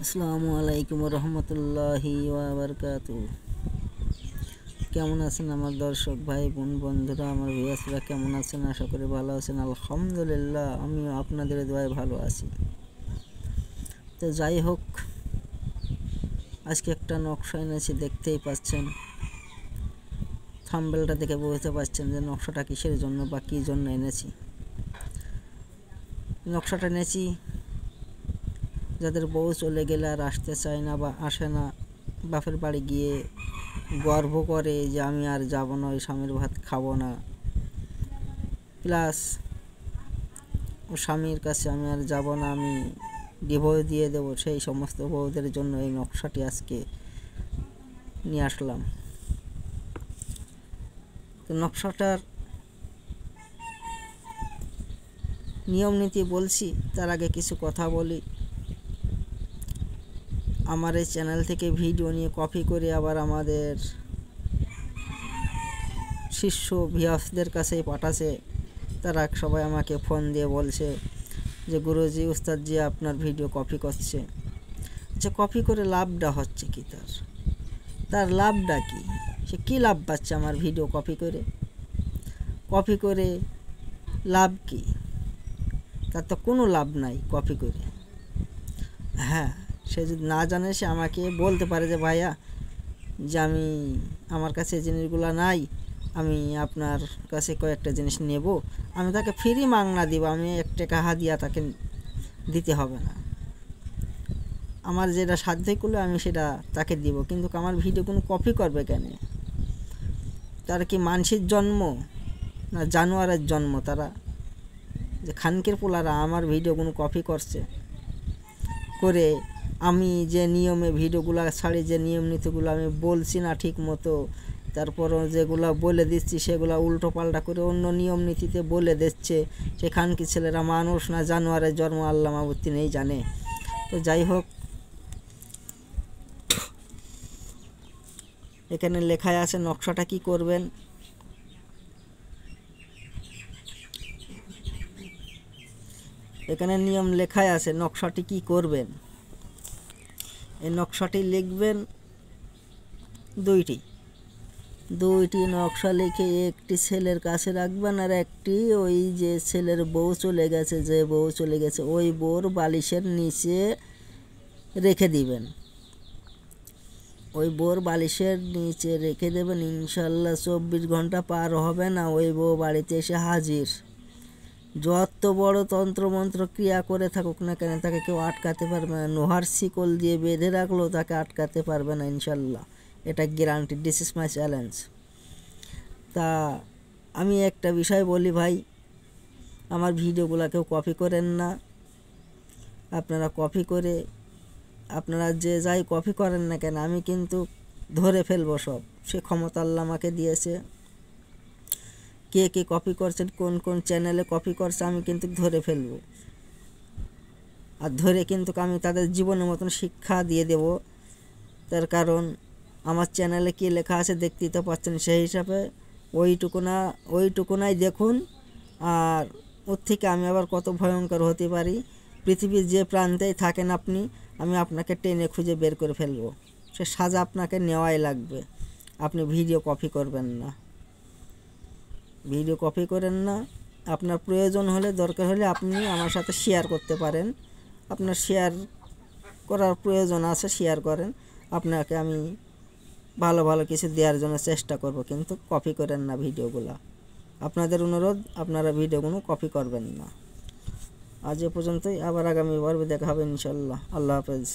আসসালামু আলাইকুম রহমতুল্লাহি ওয়া বারাকাতুহু। কেমন আছেন আমার দর্শক ভাই বোন বন্ধুরা, আমার ভিউয়ার্সরা কেমন আছেন? আশা করি ভালো আছেন। আলহামদুলিল্লাহ, আমিও আপনাদের দোয়ায় ভালো আছি। তো যাই হোক, আজকে একটা নকশা এনেছি, দেখতেই পাচ্ছেন। থাম্বনেলটা দেখে বুঝতে পারছেন যে নকশাটা কিসের জন্য বা কী জন্য এনেছি। নকশাটা এনেছি যাদের বউ চলে গেলে আর আসতে চায় না বা আসে না, বাপের বাড়ি গিয়ে গর্ব করে যে আমি আর যাব না, ওই স্বামীর ভাত খাবো না, প্লাস ও স্বামীর কাছে আমি আর যাব না, আমি ডিভোর্স দিয়ে দেবো, সেই সমস্ত বউদের জন্য এই নকশাটি আজকে নিয়ে আসলাম। তো নকশাটার নিয়ম নীতি বলছি, তার আগে কিছু কথা বলি। আমার এই চ্যানেল থেকে ভিডিও নিয়ে কপি করে আবার আমাদের শিষ্য ভিউয়ার্সদের কাছেই পাঠাছে। তারা সবাই আমাকে ফোন দিয়ে বলছে যে গুরুজি, উস্তাদজি আপনার ভিডিও কপি করছে। আচ্ছা, কপি করে লাভটা হচ্ছে কি? তার লাভটা কি? সে কী লাভ পাচ্ছে আমার ভিডিও কপি করে? কপি করে লাভ কি? তার তো কোনো লাভ নাই কপি করে। হ্যাঁ, সে যদি না জানে সে আমাকে বলতে পারে যে ভাইয়া, যে আমার কাছে জিনিসগুলো নাই, আমি আপনার কাছে কয়েকটা জিনিস নেব, আমি তাকে ফ্রি মাংনা দিব, আমি 1 টাকা হাদিয়া তাকে দিতে হবে না। আমার যেটা সাধ্য করলে আমি সেটা তাকে দিব, কিন্তু আমার ভিডিও কোনো কপি করবে কেন? তার কি মানুষের জন্ম না জানোয়ারের জন্ম? তারা যে খানকের পোলারা আমার ভিডিও কোনো কপি করছে করে, আমি যে নিয়মে ভিডিওগুলো ছাড়ি, যে নিয়ম নীতিগুলো আমি বলছি না ঠিক মতো, তারপরও যেগুলো বলে দিচ্ছি সেগুলো উল্টো পাল্টা করে অন্য নিয়ম নীতিতে বলে দিচ্ছে, সেখান কি ছেলেরা মানুষ না জানোয়ারের জন্ম আল্লাহ মাবুদ তিনিই জানে। তো যাই হোক, এখানে লেখায় আছে নকশাটা কি করবেন। এখানে নিয়ম লেখায় আছে নকশাটি কি করবেন। এই নকশাটি লিখবেন দুইটি নকশা লিখে একটি ছেলের কাছে রাখবেন, আর একটি ওই যে ছেলের বউ চলে গেছে, যে বউ চলে গেছে ওই বউর বালিশের নিচে রেখে দিবেন। ওই বউর বালিশের নিচে রেখে দেবেন। ইনশাল্লাহ 24 ঘন্টা পার হবে না, ওই বউ বাড়িতে এসে হাজির। যত বড় তন্ত্রমন্ত্র ক্রিয়া করে থাকুক না কেন, তাকে কেউ আটকাতে পারবে না। লোহার শিকল দিয়ে বেঁধে রাখলেও তাকে আটকাতে পারবে না ইনশাল্লাহ, এটা guarantee. This is my challenge. তা আমি একটা বিষয় বলি ভাই, আমার ভিডিওগুলো কেউ কপি করেন না। আপনারা কপি করে, আপনারা যে যাই কপি করেন না কেন, আমি কিন্তু ধরে ফেলবো সব। সে ক্ষমতা আল্লাহ আমাকে দিয়েছে। কে কে কপি করছেন, কোন কোন চ্যানেলে কপি করছে, আমি কিন্তু ধরে ফেলবো। আর ধরে কিন্তু আমি তাদের জীবনের মতন শিক্ষা দিয়ে দেব। তার কারণ আমার চ্যানেলে কী লেখা আছে দেখতেই তো পাচ্ছেন, সেই হিসাবে ওইটুকুনাই দেখুন। আর ওর থেকে আমি আবার কত ভয়ঙ্কর হতে পারি, পৃথিবীর যে প্রান্তেই থাকেন আপনি, আমি আপনাকে টেনে খুঁজে বের করে ফেলবো। সে সাজা আপনাকে নেওয়াই লাগবে। আপনি ভিডিও কপি করবেন না, ভিডিও কপি করেন না। আপনার প্রয়োজন হলে, দরকার হলে আপনি আমার সাথে শেয়ার করতে পারেন। আপনার শেয়ার করার প্রয়োজন আছে, শেয়ার করেন। আপনাকে আমি ভালো ভালো কিছু দেওয়ার জন্য চেষ্টা করব, কিন্তু কপি করেন না ভিডিওগুলো। আপনাদের অনুরোধ, আপনারা ভিডিওগুলো কপি করবেন না। আজ এ পর্যন্তই, আবার আগামী পর্বে দেখা হবে ইনশাল্লাহ। আল্লাহ হাফেজ।